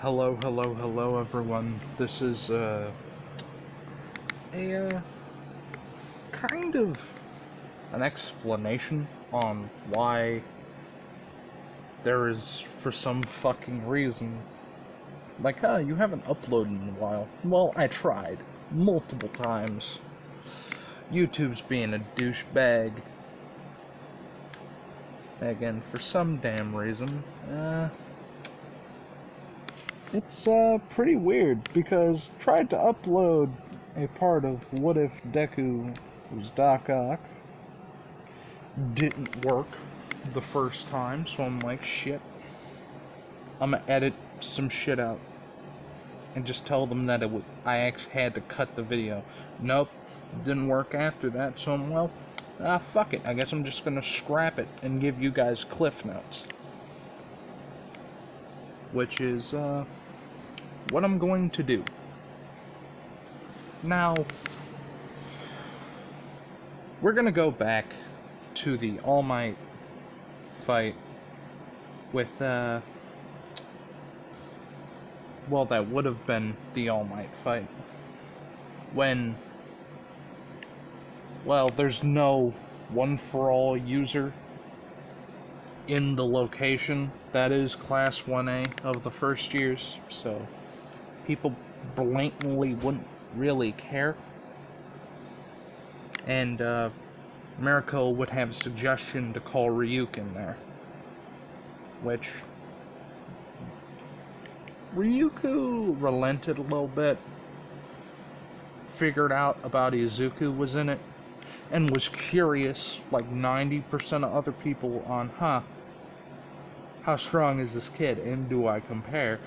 Hello, everyone. This is a kind of an explanation on why there is, for some fucking reason, like, you haven't uploaded in a while. Well, I tried multiple times. YouTube's being a douchebag. Again, for some damn reason, it's pretty weird, because tried to upload a part of What If Deku was Doc Ock. Didn't work the first time, so I'm like, shit. I'm gonna edit some shit out and just tell them that I actually had to cut the video. Nope, didn't work after that, so I'm, well, fuck it. I guess I'm just gonna scrap it and give you guys Cliff Notes. Which is, what I'm going to do. Now, we're gonna go back to the All Might fight with, well, that would have been the All Might fight. When, well, there's no one-for-all user in the location that is Class 1A of the first years, so people blatantly wouldn't really care. And Miracle would have a suggestion to call Ryuk in there, which Ryuku relented a little bit, figured out about Izuku was in it, and was curious, like 90% of other people, on, how strong is this kid, and do I compare?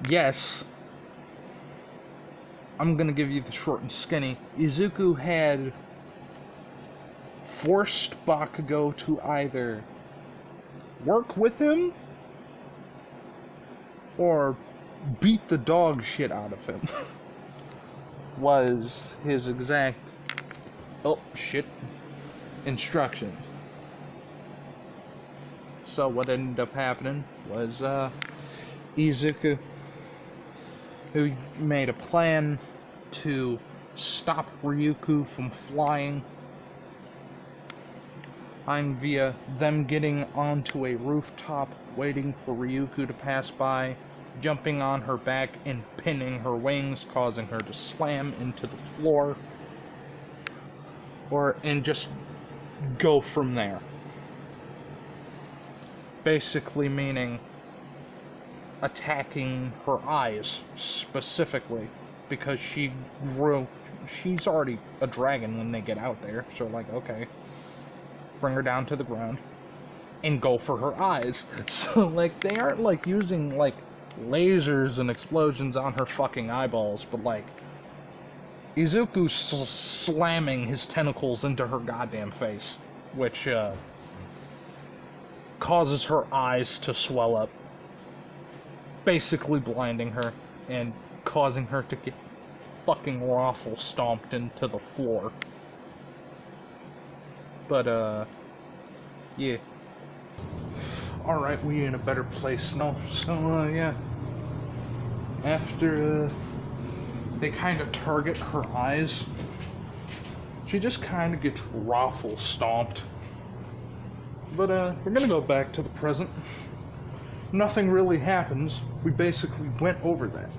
Yes, I'm gonna give you the short and skinny. Izuku had forced Bakugo to either work with him or beat the dog shit out of him. Was his exact, oh shit, instructions. So what ended up happening was Izuku, who made a plan to stop Ryuku from flying via them getting onto a rooftop, waiting for Ryuku to pass by, jumping on her back and pinning her wings, causing her to slam into the floor, and just go from there. Basically meaning attacking her eyes specifically, because she's already a dragon when they get out there, so like, okay, bring her down to the ground and go for her eyes. So like, they aren't like using like lasers and explosions on her fucking eyeballs, but like Izuku slamming his tentacles into her goddamn face, which causes her eyes to swell up, basically blinding her and causing her to get fucking raffle stomped into the floor. But yeah. Alright, we in a better place now. So yeah. After they kind of target her eyes, she just kind of gets raffle stomped. But we're gonna go back to the present. Nothing really happens. We basically went over that.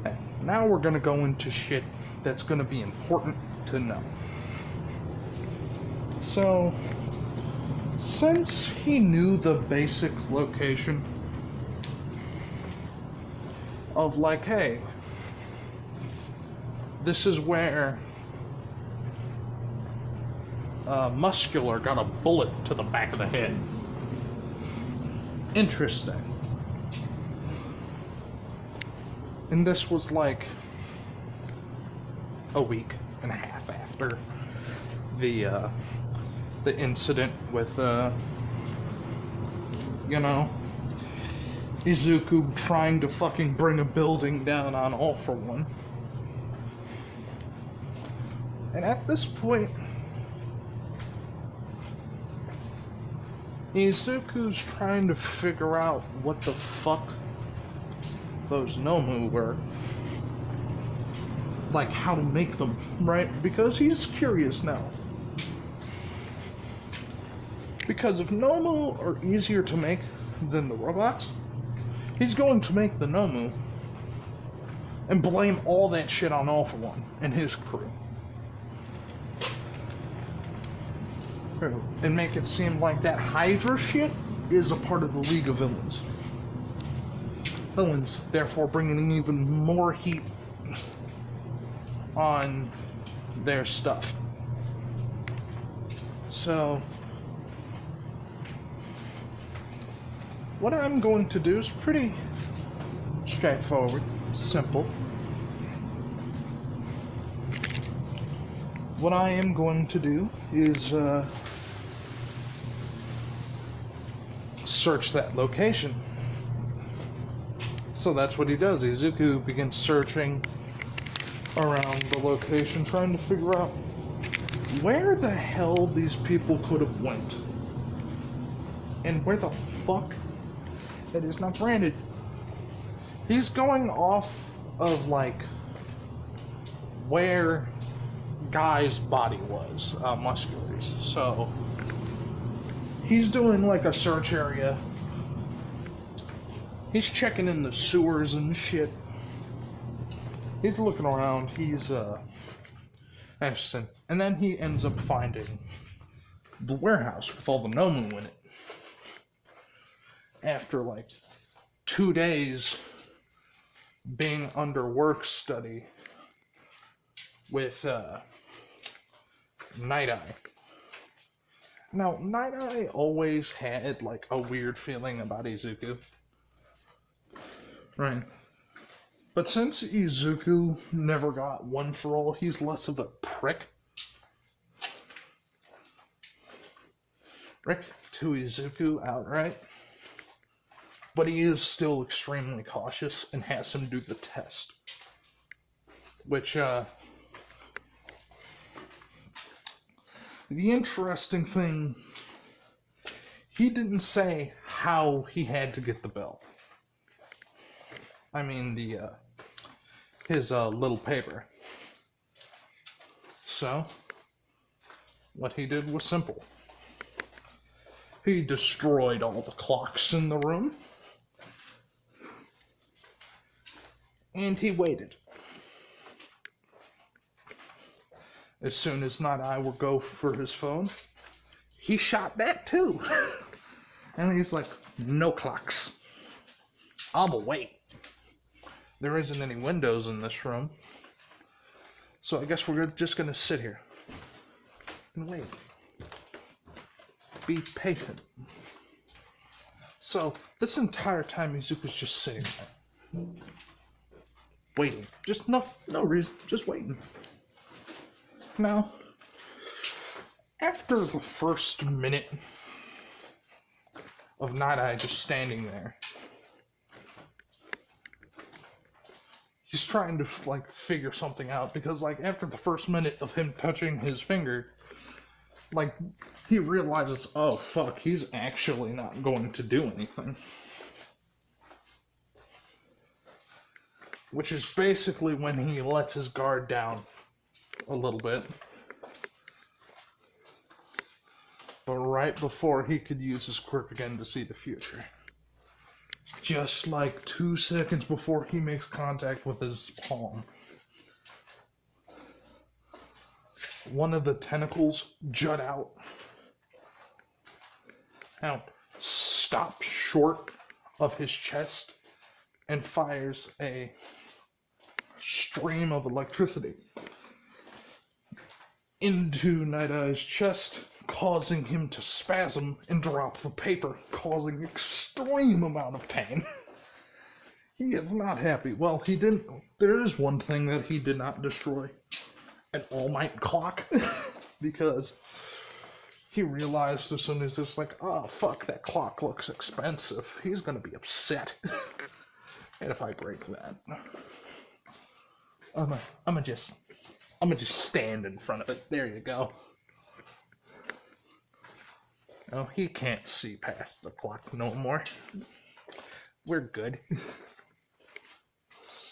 And now we're gonna go into shit that's gonna be important to know. So, since he knew the basic location of, like, hey, this is where Muscular got a bullet to the back of the head. Interesting. And this was like a week and a half after the incident with, Izuku trying to fucking bring a building down on All For One. And at this point, Izuku's trying to figure out what the fuck those Nomu were, like how to make them, right? Because he's curious now. Because if Nomu are easier to make than the robots, he's going to make the Nomu and blame all that shit on All For One and his crew. And make it seem like that Hydra shit is a part of the League of Villains. Villains, therefore bringing even more heat on their stuff. So, what I'm going to do is pretty straightforward, simple. What I am going to do is search that location. So that's what he does. Izuku begins searching around the location, trying to figure out where the hell these people could have went. And where the fuck that is not granted. He's going off of, like, where Guy's body was, Muscular's. So, he's doing, like, a search area. He's checking in the sewers and shit. He's looking around. He's, interesting. And then he ends up finding the warehouse with all the Nomu in it. After, like, 2 days being under work study with Night Eye. Now, Night Eye always had, like, a weird feeling about Izuku. Right. But since Izuku never got One For All, he's less of a prick. Prick to Izuku outright. But he is still extremely cautious and has him do the test. Which, the interesting thing, he didn't say how he had to get the belt. I mean, his little paper. So, what he did was simple. He destroyed all the clocks in the room. And he waited. As soon as Night Eye would go for his phone, he shot that too. And he's like, no clocks. I'ma wait. There isn't any windows in this room. So I guess we're just gonna sit here and wait. Be patient. So this entire time Izuku's just sitting there. Waiting. Just no reason. Just waiting. Now, after the first minute of Night Eye just standing there, he's trying to, like, figure something out, because, like, after the first minute of him touching his finger, like, he realizes, oh, fuck, he's actually not going to do anything. Which is basically when he lets his guard down a little bit. But right before he could use his quirk again to see the future. Just like 2 seconds before he makes contact with his palm. One of the tentacles jut out. Now, stops short of his chest and fires a stream of electricity into Night Eye's chest, causing him to spasm and drop the paper, causing extreme amount of pain. He is not happy. Well, he didn't. There is one thing that he did not destroy: an All Might clock, because he realized as soon as it's like, oh fuck, that clock looks expensive. He's gonna be upset. And if I break that, I'ma just stand in front of it. There you go. Oh, he can't see past the clock no more. We're good.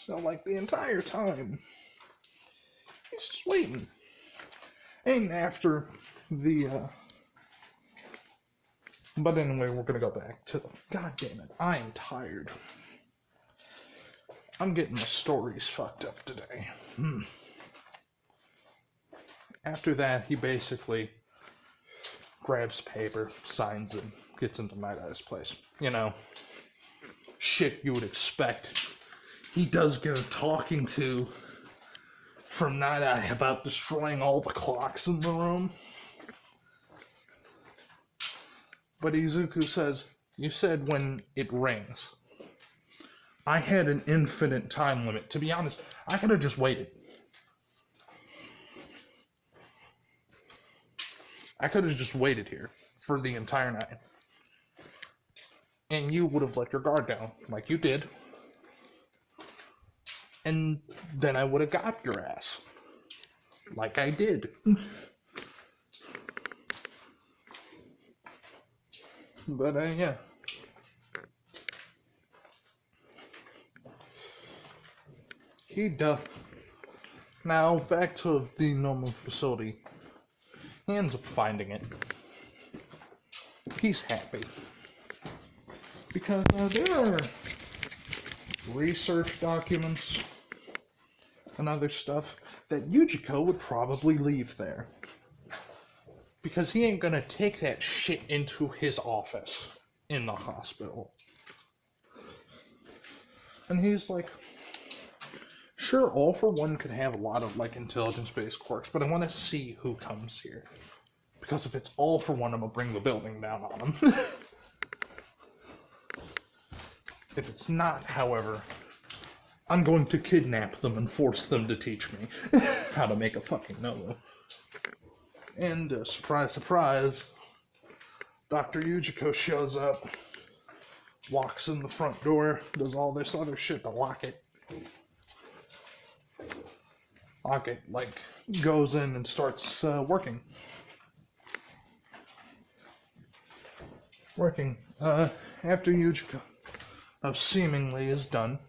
So, like, the entire time, he's just waiting. And after the, but anyway, we're gonna go back to the, god damn it, I am tired. I'm getting my stories fucked up today. After that, he basically grabs paper, signs it, gets into Night Eye's place. You know, shit you would expect. He does get a talking to from Night Eye about destroying all the clocks in the room. But Izuku says, you said when it rings. I had an infinite time limit. To be honest, I could have just waited. I could have just waited here for the entire night. And you would have let your guard down, like you did. And then I would have got your ass. Like I did. But, yeah. He does. Now, back to the normal facility. He ends up finding it. He's happy. Because there are research documents and other stuff that Yujiko would probably leave there. Because he ain't gonna take that shit into his office in the hospital. And he's like, sure, All for One could have a lot of, like, intelligence-based quirks, but I want to see who comes here. Because if it's All for One, I'm gonna bring the building down on them. If it's not, however, I'm going to kidnap them and force them to teach me how to make a fucking Nomu. And, surprise, surprise, Dr. Yujiko shows up, walks in the front door, does all this other shit to lock it. Like, goes in and starts working. After Yujiko seemingly is done,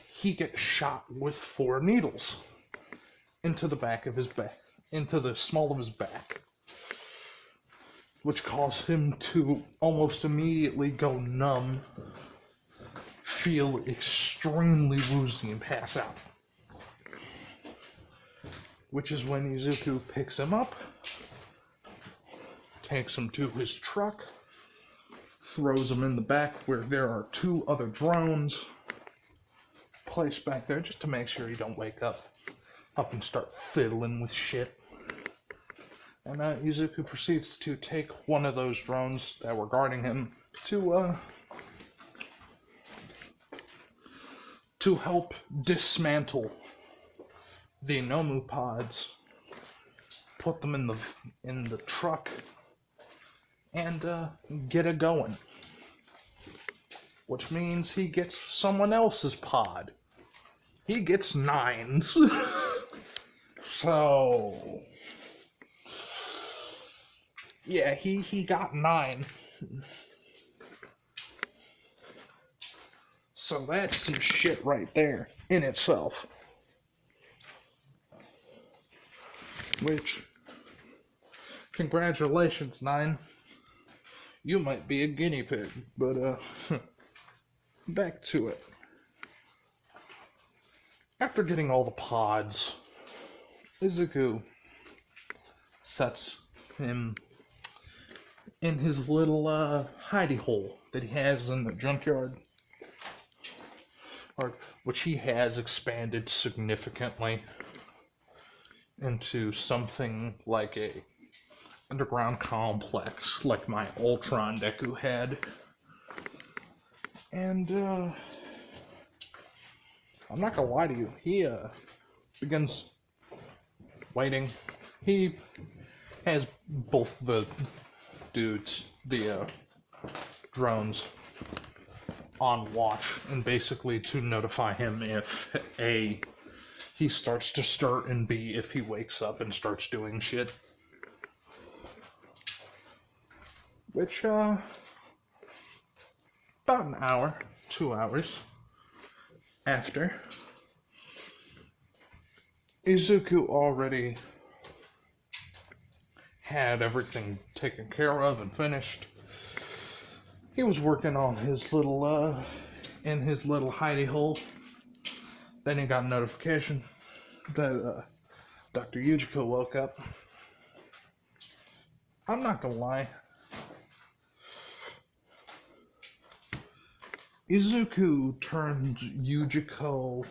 he gets shot with 4 needles into the back of his back, into the small of his back, which caused him to almost immediately go numb, feel extremely woozy, and pass out. Which is when Izuku picks him up, takes him to his truck, throws him in the back where there are 2 other drones placed back there just to make sure you don't wake up and start fiddling with shit. And Izuku proceeds to take one of those drones that were guarding him to help dismantle the Nomu pods, put them in the truck, and get it going. Which means he gets someone else's pod. He gets 9s. So, yeah, he got 9. So that's some shit right there in itself. Which, congratulations, 9. You might be a guinea pig, but back to it. After getting all the pods, Izuku sets him in his little hidey hole that he has in the junkyard, which he has expanded significantly into something like a underground complex, like my Ultron Deku had. And I'm not gonna lie to you, he begins waiting. He has both the dudes, the drones, on watch, and basically to notify him if A, he starts to stir, and B, if he wakes up and starts doing shit. Which, about an hour, 2 hours, after Izuku already had everything taken care of and finished, he was working on his little, in his little hidey hole. Then he got a notification that, Dr. Yujiko woke up. I'm not gonna lie. Izuku turned Yujiko,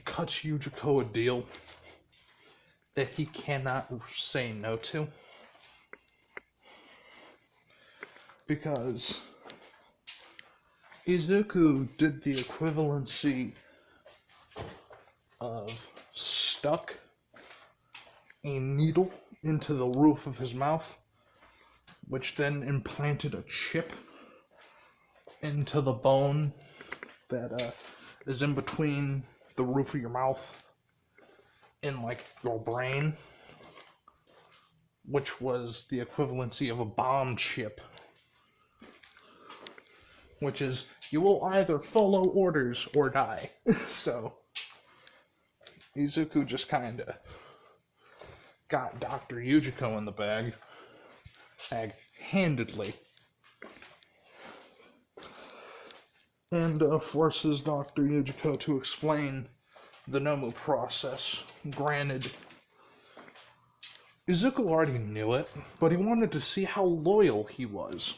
cuts Yujiko a deal that he cannot say no to. Because Izuku did the equivalency of stuck a needle into the roof of his mouth, which then implanted a chip into the bone that is in between the roof of your mouth and like your brain, which was the equivalency of a bomb chip, which is you will either follow orders or die. So Izuku just kinda got Dr. Yujiko in the bag handedly, and forces Dr. Yujiko to explain the Nomu process. Granted, Izuku already knew it, but he wanted to see how loyal he was.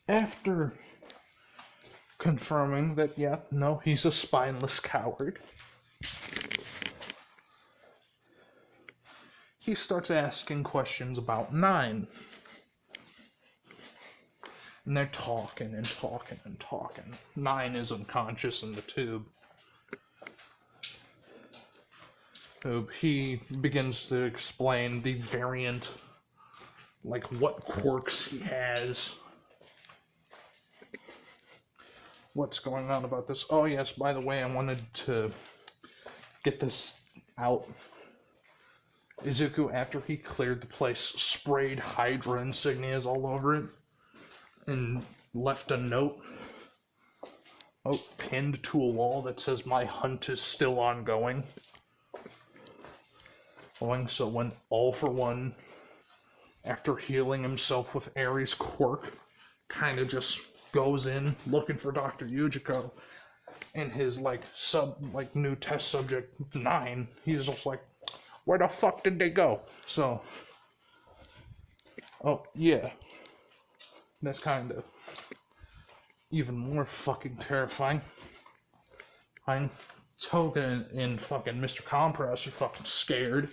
After confirming that, yeah, no, he's a spineless coward, he starts asking questions about Nine. And they're talking and talking and talking. Nine is unconscious in the tube. He begins to explain the variant, like what quirks he has. What's going on about this? Oh yes, by the way, I wanted to get this out. Izuku, after he cleared the place, sprayed Hydra insignias all over it and left a note, pinned to a wall that says, "My hunt is still ongoing." So when All For One, after healing himself with Ares' quirk, kind of just goes in looking for Dr. Yujiko and his new test subject 9, he's just like, where the fuck did they go? So, yeah, that's kind of even more fucking terrifying. Toga and fucking Mr. Compress are fucking scared.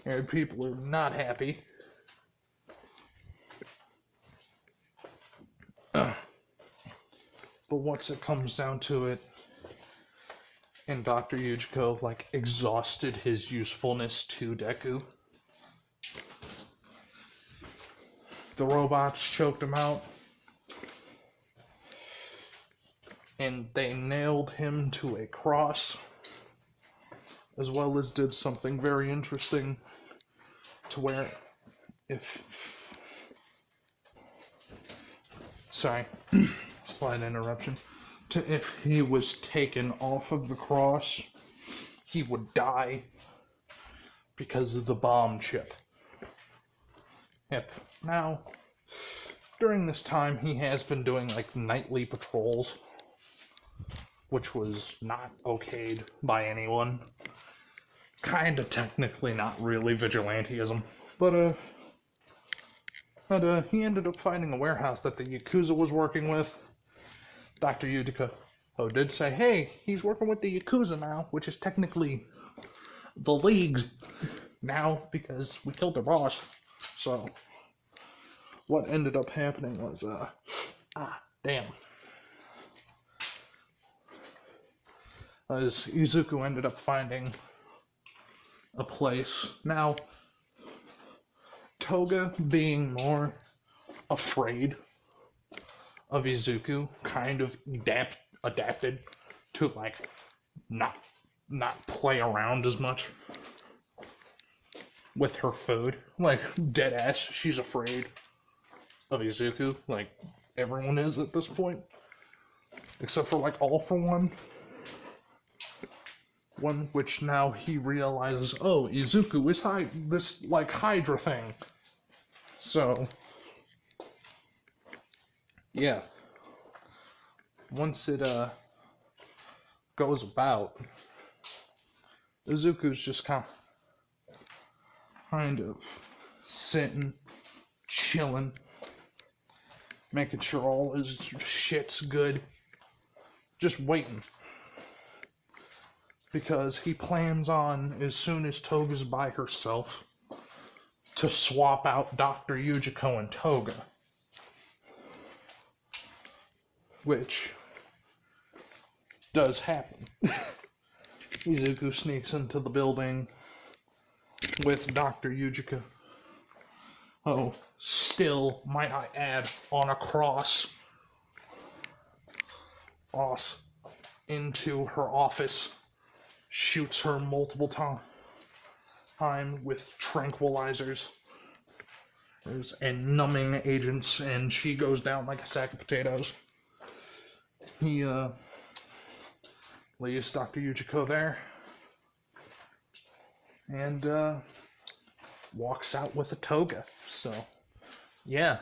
And people are not happy. But once it comes down to it, and Dr. Yujiko, exhausted his usefulness to Deku, the robots choked him out, and they nailed him to a cross, as well as did something very interesting to where slight interruption, if he was taken off of the cross, he would die because of the bomb chip. Yep. Now, during this time, he has been doing nightly patrols, which was not okayed by anyone. Kinda technically not really vigilantism, but he ended up finding a warehouse that the Yakuza was working with. Dr. Yujiko did say, hey, he's working with the Yakuza now, which is technically the League now because we killed their boss. So, what ended up happening was, as Izuku ended up finding a place. Now, Toga, being more afraid of Izuku, kind of adapted to not play around as much. with her food. Like, dead ass, she's afraid of Izuku. Like, everyone is at this point. Except for, like, All For One. One which now he realizes, oh, Izuku is this, like, Hydra thing. So, yeah. Once it, goes about, Izuku's just kind of sitting, chilling, making sure all his shit's good, just waiting. Because he plans on, as soon as Toga's by herself, to swap out Dr. Yujiko and Toga. Which does happen. Izuku sneaks into the building with Dr. Yujiko. Oh, still, might I add, on a cross into her office, shoots her multiple times with tranquilizers and numbing agents, and she goes down like a sack of potatoes. He leaves Dr. Yujiko there and walks out with a toga. So, yeah.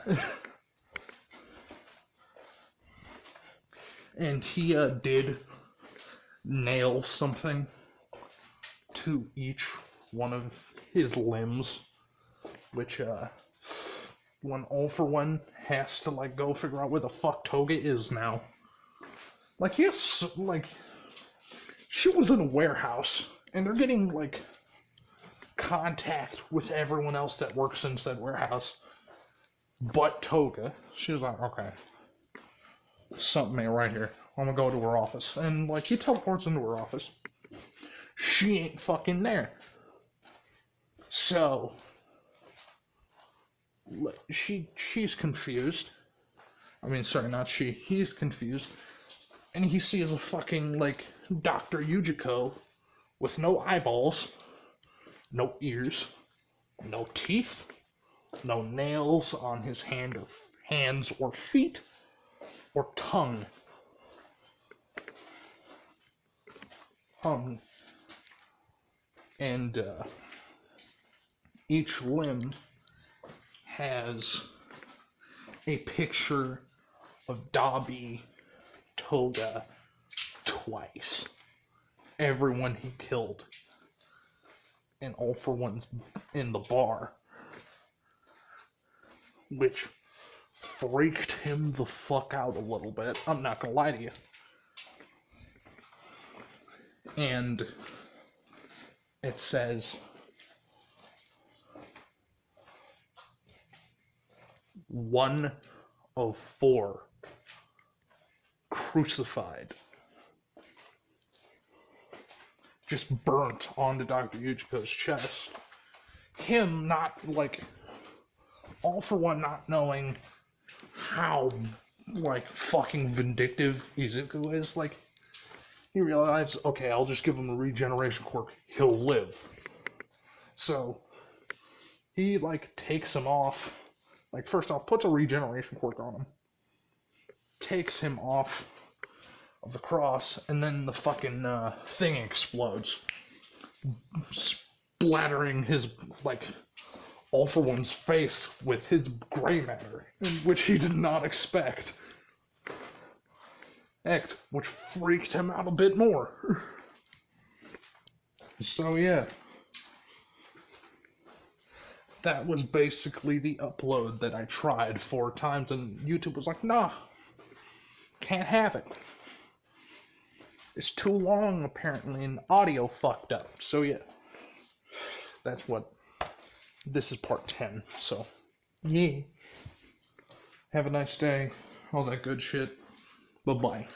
And he did nail something to each one of his limbs, which when All For One has to like go figure out where the fuck Toga is now. Like, yes, like, she was in a warehouse, and they're getting, like, contact with everyone else that works in said warehouse, but Toga. She was like, okay, something ain't right here. I'm gonna go to her office. And, like, he teleports into her office. She ain't fucking there. So, she's confused. I mean, sorry, not she. He's confused. And he sees a fucking, like, Dr. Yujiko with no eyeballs, no ears, no teeth, no nails on his hands or feet, or tongue. And each limb has a picture of Dabi Toga twice. Everyone he killed. And All For One's in the bar. Which freaked him the fuck out a little bit. I'm not gonna lie to you. And it says, one of 4 crucified. Just burnt onto Dr. Yujiko's chest. Him not, like, All For One not knowing how, like, fucking vindictive Izuku is. Like, he realized, okay, I'll just give him a regeneration quirk. He'll live. So, he, like, takes him off. Like, first off, puts a regeneration quirk on him. Takes him off of the cross, and then the fucking thing explodes. Splattering his, like, All For One's face with his gray matter, which he did not expect. Which freaked him out a bit more. So, yeah. That was basically the upload that I tried 4 times, and YouTube was like, nah, can't have it. It's too long, apparently, and audio fucked up. So, yeah. That's what... This is part 10, so... Yeah. Have a nice day. All that good shit. Bye-bye.